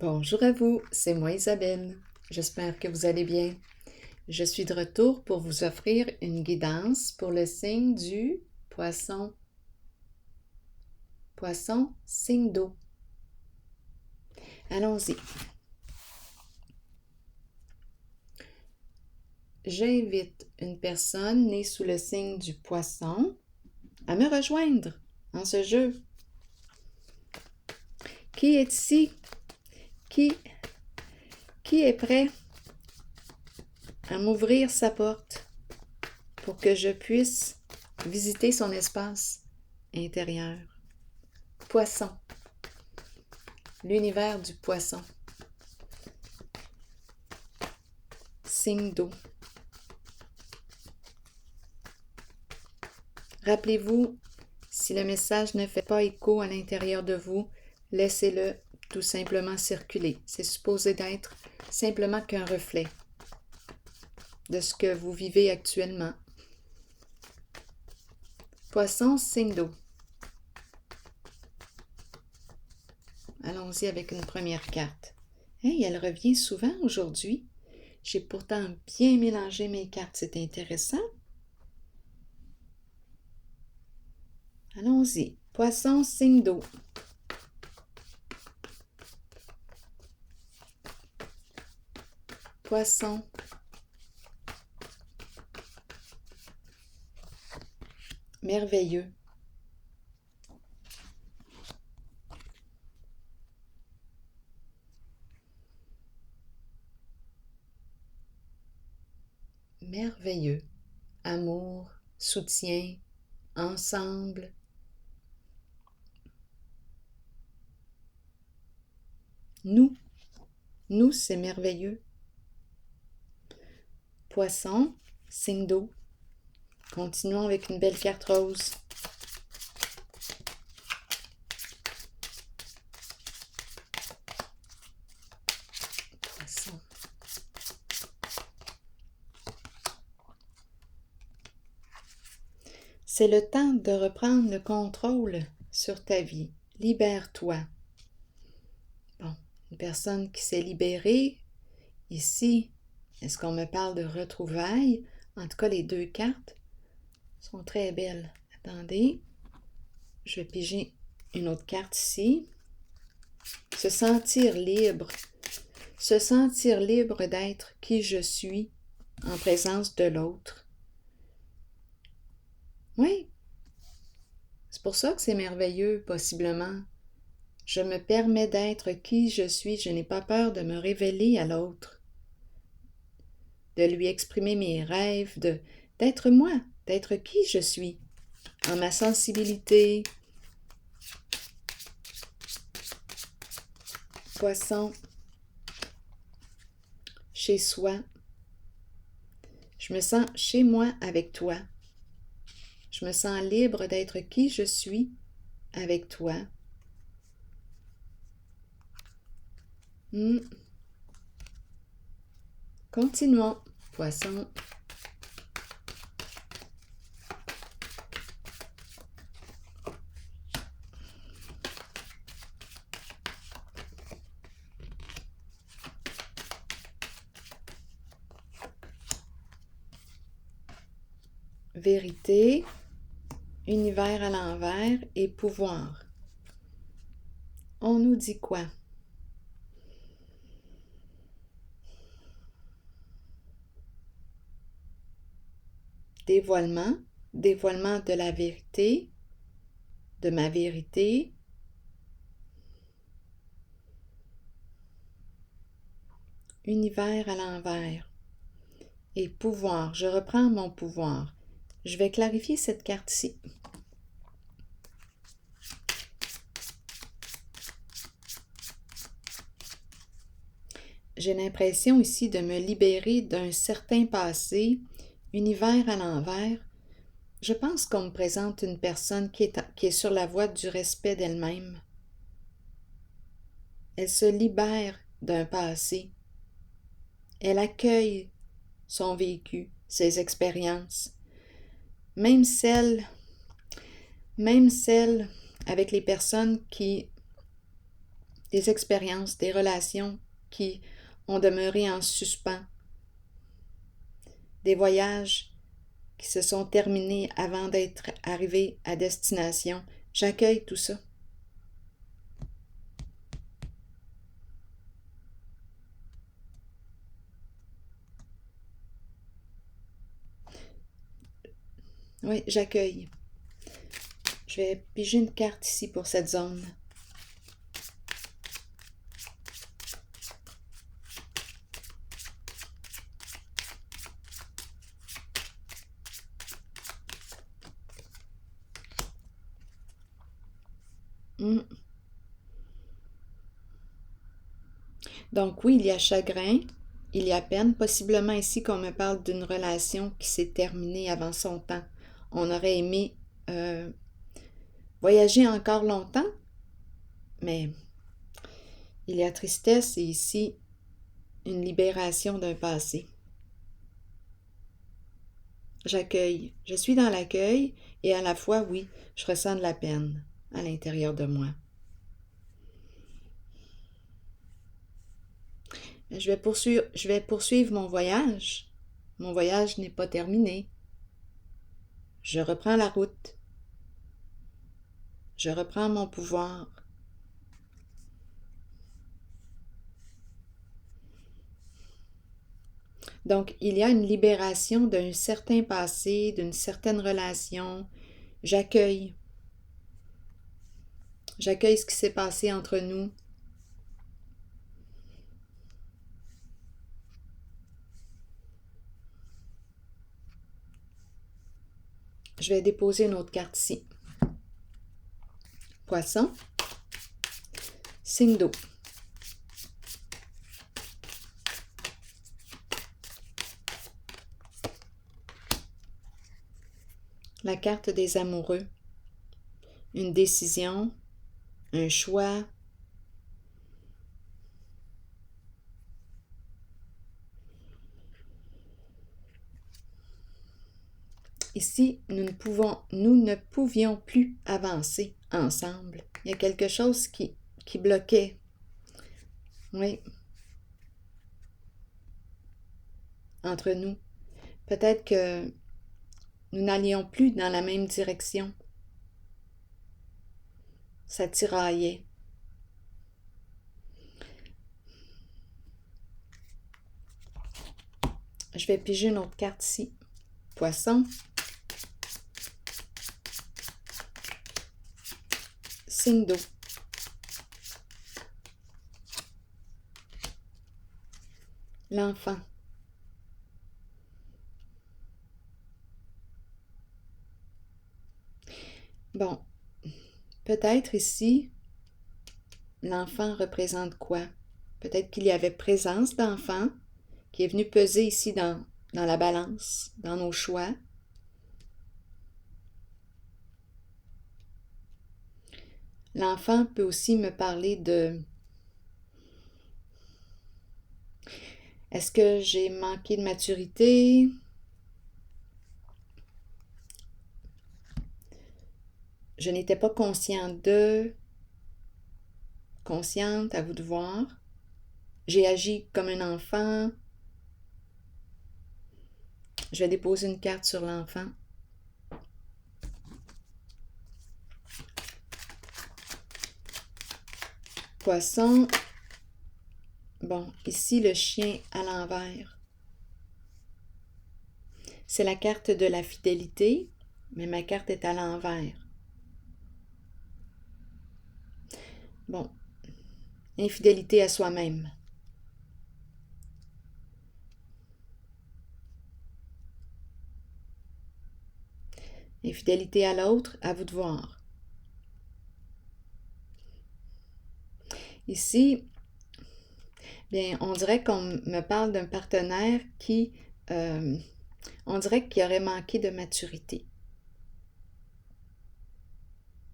Bonjour à vous, c'est moi Isabelle. J'espère que vous allez bien. Je suis de retour pour vous offrir une guidance pour le signe du poisson. Poisson, signe d'eau. Allons-y. J'invite une personne née sous le signe du poisson à me rejoindre en ce jeu. Qui est ici? Qui est prêt à m'ouvrir sa porte pour que je puisse visiter son espace intérieur? Poisson. L'univers du poisson. Signe d'eau. Rappelez-vous, si le message ne fait pas écho à l'intérieur de vous, laissez-le tout simplement circuler. C'est supposé d'être simplement qu'un reflet de ce que vous vivez actuellement. Poisson, signe d'eau. Allons-y avec une première carte. Hey, elle revient souvent aujourd'hui. J'ai pourtant bien mélangé mes cartes, c'est intéressant. Allons-y. Poisson, signe d'eau. Poisson. Merveilleux. Merveilleux. Amour, soutien, ensemble. Nous, c'est merveilleux. Poisson, signe d'eau. Continuons avec une belle carte rose. Poisson. C'est le temps de reprendre le contrôle sur ta vie. Libère-toi. Bon, une personne qui s'est libérée. Ici, est-ce qu'on me parle de retrouvailles? En tout cas, les deux cartes sont très belles. Attendez, je vais piger une autre carte ici. Se sentir libre. Se sentir libre d'être qui je suis en présence de l'autre. Oui, c'est pour ça que c'est merveilleux, possiblement. Je me permets d'être qui je suis, je n'ai pas peur de me révéler à l'autre, de lui exprimer mes rêves, d'être moi, d'être qui je suis, en ma sensibilité. Poisson, chez soi. Je me sens chez moi avec toi. Je me sens libre d'être qui je suis avec toi. Continuons. Poisson. Vérité, univers à l'envers et pouvoir. On nous dit quoi? Dévoilement, dévoilement de la vérité, de ma vérité. Univers à l'envers et pouvoir. Je reprends mon pouvoir. Je vais clarifier cette carte-ci. J'ai l'impression ici de me libérer d'un certain passé, univers à l'envers. Je pense qu'on me présente une personne qui est sur la voie du respect d'elle-même. Elle se libère d'un passé. Elle accueille son vécu, ses expériences, même celles avec les personnes qui des expériences, des relations qui ont demeuré en suspens, des voyages qui se sont terminés avant d'être arrivés à destination. J'accueille tout ça. Oui, j'accueille. Je vais piger une carte ici pour cette zone. Donc oui, il y a chagrin, il y a peine, possiblement ici qu'on me parle d'une relation qui s'est terminée avant son temps. On aurait aimé voyager encore longtemps, mais il y a tristesse et ici une libération d'un passé. J'accueille, je suis dans l'accueil et à la fois, oui, je ressens de la peine à l'intérieur de moi. Je vais poursuivre mon voyage. Mon voyage n'est pas terminé. Je reprends la route. Je reprends mon pouvoir. Donc, il y a une libération d'un certain passé, d'une certaine relation. J'accueille. J'accueille ce qui s'est passé entre nous. Je vais déposer une autre carte ici. Poisson. Signe d'eau. La carte des amoureux. Une décision, un choix. Ici, nous ne pouvions plus avancer ensemble. Il y a quelque chose qui bloquait. Oui. Entre nous. Peut-être que nous n'allions plus dans la même direction. Ça tiraillait. Je vais piger une autre carte ici. Poisson. Signe d'eau. L'enfant. Bon, peut-être ici, l'enfant représente quoi? Peut-être qu'il y avait présence d'enfant qui est venu peser ici dans la balance, dans nos choix. L'enfant peut aussi me parler de... Est-ce que j'ai manqué de maturité? Je n'étais pas consciente consciente, à vous de voir. J'ai agi comme un enfant. Je vais déposer une carte sur l'enfant. Poisson. Bon, ici le chien à l'envers. C'est la carte de la fidélité, mais ma carte est à l'envers. Bon, infidélité à soi-même. Infidélité à l'autre, à vous de voir. Ici, bien, on dirait qu'on me parle d'un partenaire qui, on dirait qu'il aurait manqué de maturité,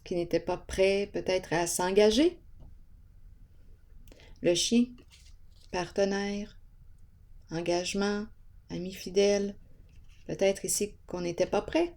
qui n'était pas prêt peut-être à s'engager. Le chien, partenaire, engagement, ami fidèle, peut-être ici qu'on n'était pas prêt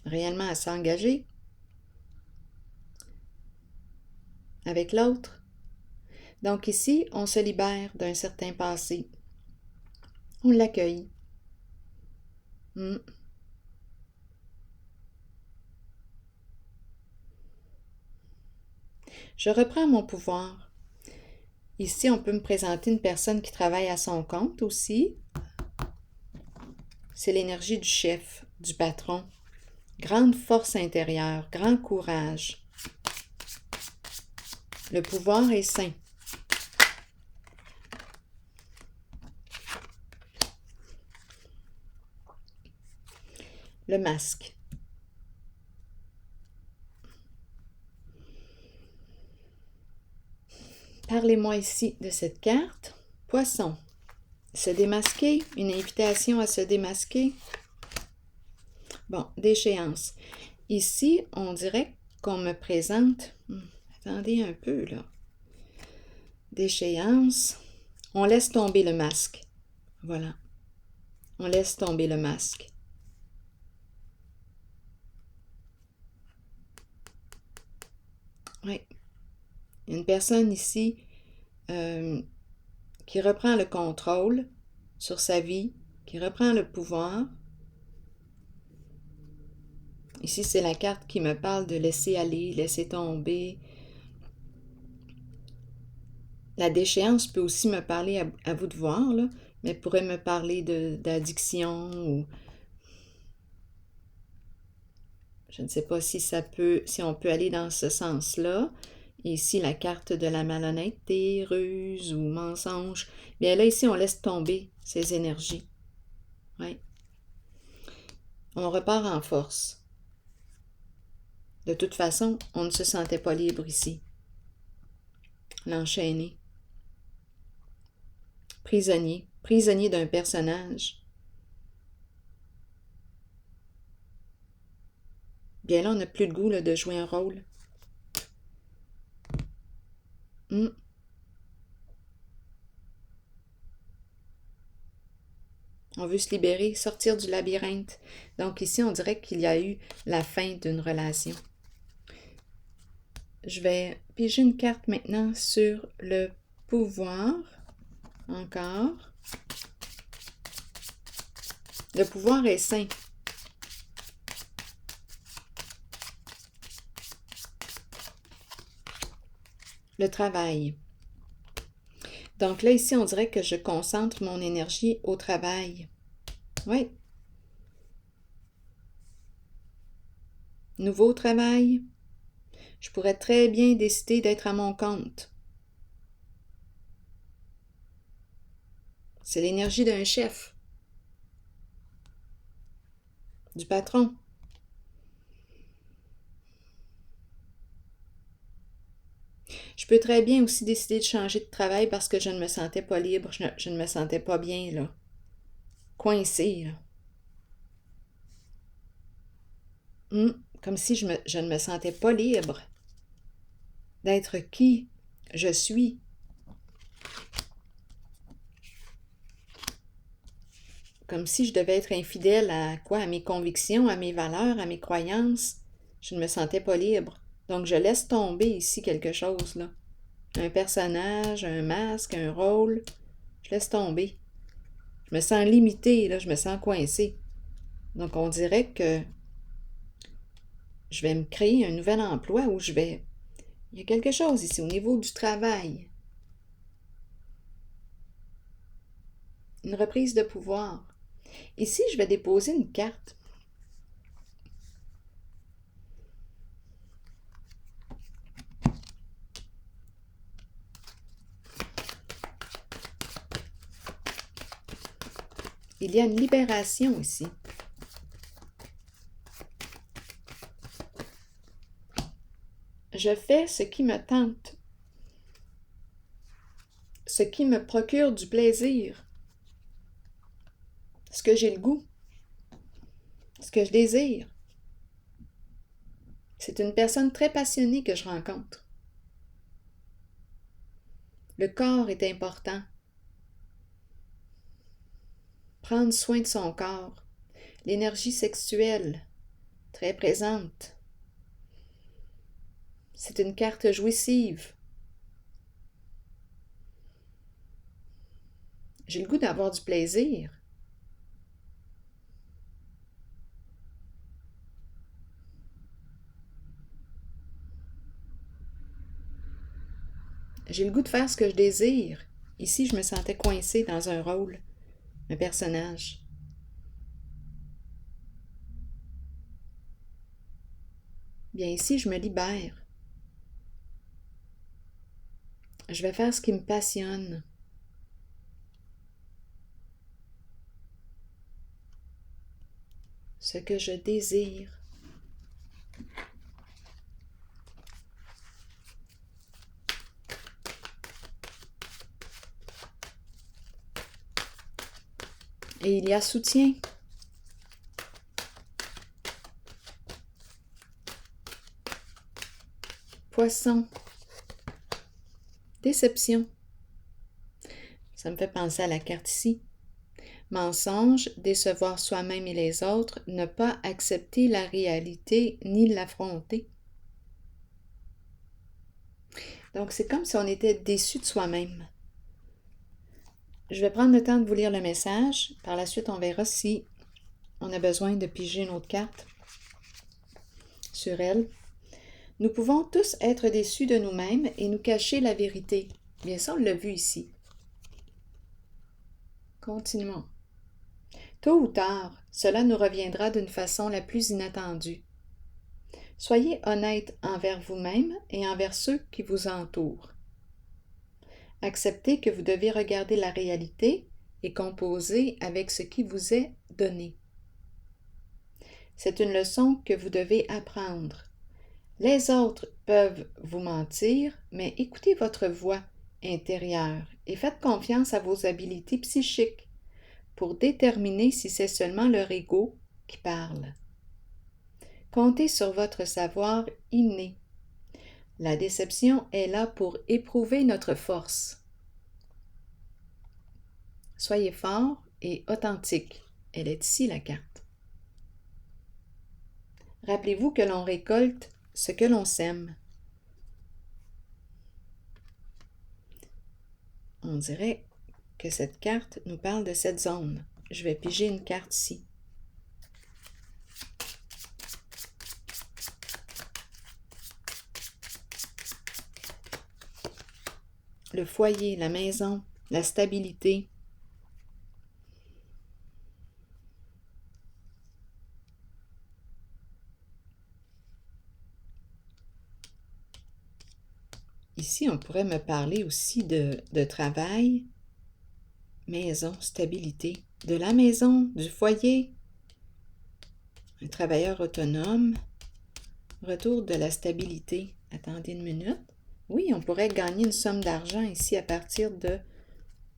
réellement à s'engager avec l'autre. Donc ici, on se libère d'un certain passé. On l'accueille. Je reprends mon pouvoir. Ici, on peut me présenter une personne qui travaille à son compte aussi. C'est l'énergie du chef, du patron. Grande force intérieure, grand courage. Le pouvoir est sain. Le masque. Parlez-moi ici de cette carte. Poisson. Se démasquer, une invitation à se démasquer. Bon, déchéance. Ici, on dirait qu'on me présente... attendez un peu, là. Déchéance. On laisse tomber le masque. Voilà. On laisse tomber le masque. Oui. Une personne ici qui reprend le contrôle sur sa vie, qui reprend le pouvoir. Ici, c'est la carte qui me parle de laisser aller, laisser tomber. La déchéance peut aussi me parler, à vous de voir, là, mais pourrait me parler d'addiction ou... Je ne sais pas si on peut aller dans ce sens-là. Ici, la carte de la malhonnêteté, ruse ou mensonge. Bien là, ici, on laisse tomber ces énergies. Oui. On repart en force. De toute façon, on ne se sentait pas libre ici. L'enchaîner. Prisonnier d'un personnage. Bien là, on n'a plus le goût là, de jouer un rôle. On veut se libérer, sortir du labyrinthe. Donc ici, on dirait qu'il y a eu la fin d'une relation. Je vais piger une carte maintenant sur le pouvoir. Encore. Le pouvoir est sain. Le travail. Donc là, ici, on dirait que je concentre mon énergie au travail. Oui. Nouveau travail. Je pourrais très bien décider d'être à mon compte. C'est l'énergie d'un chef. Du patron. Je peux très bien aussi décider de changer de travail parce que je ne me sentais pas libre, je ne me sentais pas bien, là. Coincée, là. Comme si je ne me sentais pas libre d'être qui je suis. Comme si je devais être infidèle à quoi? À mes convictions, à mes valeurs, à mes croyances. Je ne me sentais pas libre. Donc, je laisse tomber ici quelque chose, là. Un personnage, un masque, un rôle. Je laisse tomber. Je me sens limitée, là. Je me sens coincée. Donc, on dirait que je vais me créer un nouvel emploi où je vais... Il y a quelque chose ici au niveau du travail. Une reprise de pouvoir. Ici, je vais déposer une carte. Il y a une libération ici. Je fais ce qui me tente, ce qui me procure du plaisir, ce que j'ai le goût, ce que je désire. C'est une personne très passionnée que je rencontre. Le corps est important. Prendre soin de son corps. L'énergie sexuelle, très présente. C'est une carte jouissive. J'ai le goût d'avoir du plaisir. J'ai le goût de faire ce que je désire. Ici, je me sentais coincée dans un rôle, un personnage. Bien ici, je me libère. Je vais faire ce qui me passionne. Ce que je désire. Et il y a soutien. Poisson. Déception. Ça me fait penser à la carte ici. Mensonge, décevoir soi-même et les autres, ne pas accepter la réalité ni l'affronter. Donc, c'est comme si on était déçu de soi-même. Je vais prendre le temps de vous lire le message. Par la suite, on verra si on a besoin de piger une autre carte sur elle. Nous pouvons tous être déçus de nous-mêmes et nous cacher la vérité. Bien ça, on l'a vu ici. Continuons. Tôt ou tard, cela nous reviendra d'une façon la plus inattendue. Soyez honnête envers vous-même et envers ceux qui vous entourent. Acceptez que vous devez regarder la réalité et composer avec ce qui vous est donné. C'est une leçon que vous devez apprendre. Les autres peuvent vous mentir, mais écoutez votre voix intérieure et faites confiance à vos habiletés psychiques pour déterminer si c'est seulement leur ego qui parle. Comptez sur votre savoir inné. La déception est là pour éprouver notre force. Soyez fort et authentique. Elle est ici, la carte. Rappelez-vous que l'on récolte ce que l'on sème. On dirait que cette carte nous parle de cette zone. Je vais piger une carte ici. Le foyer, la maison, la stabilité. Ici, on pourrait me parler aussi de travail, maison, stabilité, de la maison, du foyer, un travailleur autonome, retour de la stabilité. Attendez une minute. Oui, on pourrait gagner une somme d'argent ici à partir de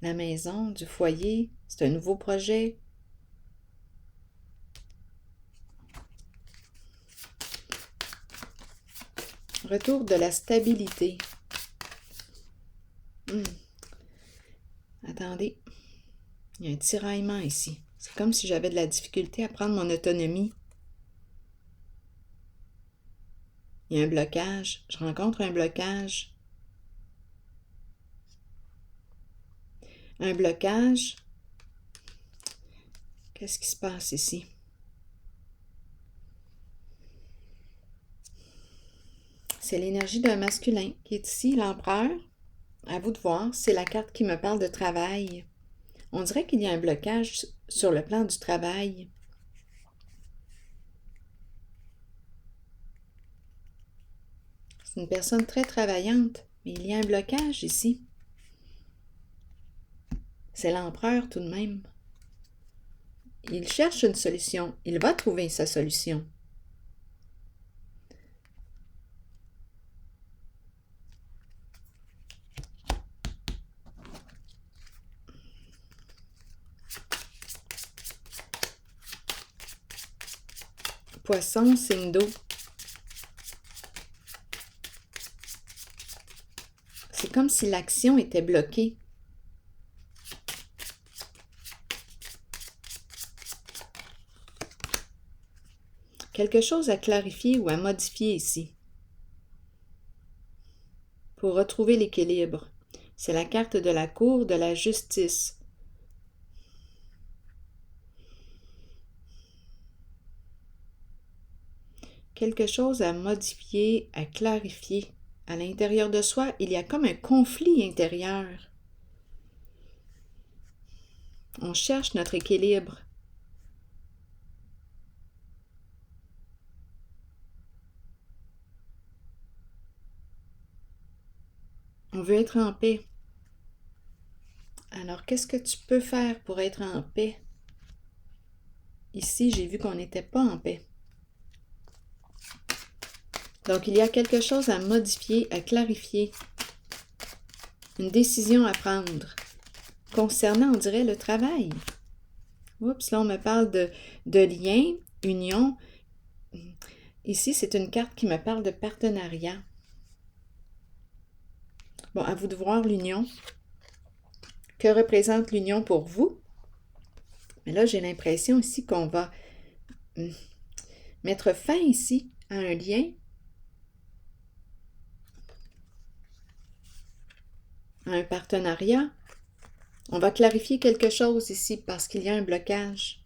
la maison, du foyer. C'est un nouveau projet. Retour de la stabilité. Attendez, il y a un tiraillement ici. C'est comme si j'avais de la difficulté à prendre mon autonomie. Il y a un blocage. Je rencontre un blocage. Un blocage. Qu'est-ce qui se passe ici? C'est l'énergie d'un masculin qui est ici, l'empereur. À vous de voir, c'est la carte qui me parle de travail. On dirait qu'il y a un blocage sur le plan du travail. C'est une personne très travaillante, mais il y a un blocage ici. C'est l'empereur tout de même. Il cherche une solution. Il va trouver sa solution. Poisson, signe d'eau. C'est comme si l'action était bloquée. Quelque chose à clarifier ou à modifier ici. Pour retrouver l'équilibre. C'est la carte de la cour de la justice. quelque chose à modifier, à clarifier. À l'intérieur de soi, il y a comme un conflit intérieur. On cherche notre équilibre. On veut être en paix. Alors, qu'est-ce que tu peux faire pour être en paix? Ici, j'ai vu qu'on n'était pas en paix. Donc, il y a quelque chose à modifier, à clarifier. Une décision à prendre. Concernant, on dirait, le travail. Oups, là, on me parle de lien, union. Ici, c'est une carte qui me parle de partenariat. Bon, à vous de voir l'union. Que représente l'union pour vous? Mais là, j'ai l'impression ici qu'on va mettre fin ici à un lien, à un partenariat. On va clarifier quelque chose ici parce qu'il y a un blocage.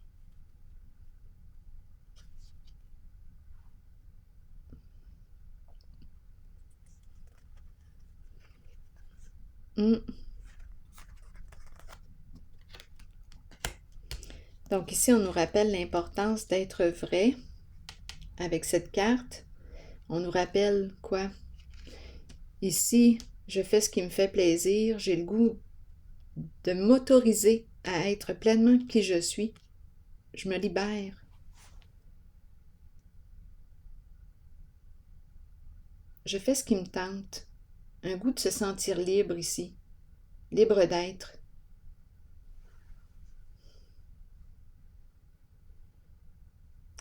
Donc ici, on nous rappelle l'importance d'être vrai avec cette carte. On nous rappelle quoi? Ici, je fais ce qui me fait plaisir. J'ai le goût de m'autoriser à être pleinement qui je suis. Je me libère. Je fais ce qui me tente. Un goût de se sentir libre ici. Libre d'être.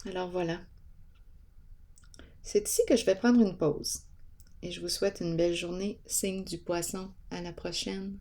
Alors voilà. C'est ici que je vais prendre une pause. Et je vous souhaite une belle journée, signe du poisson. À la prochaine.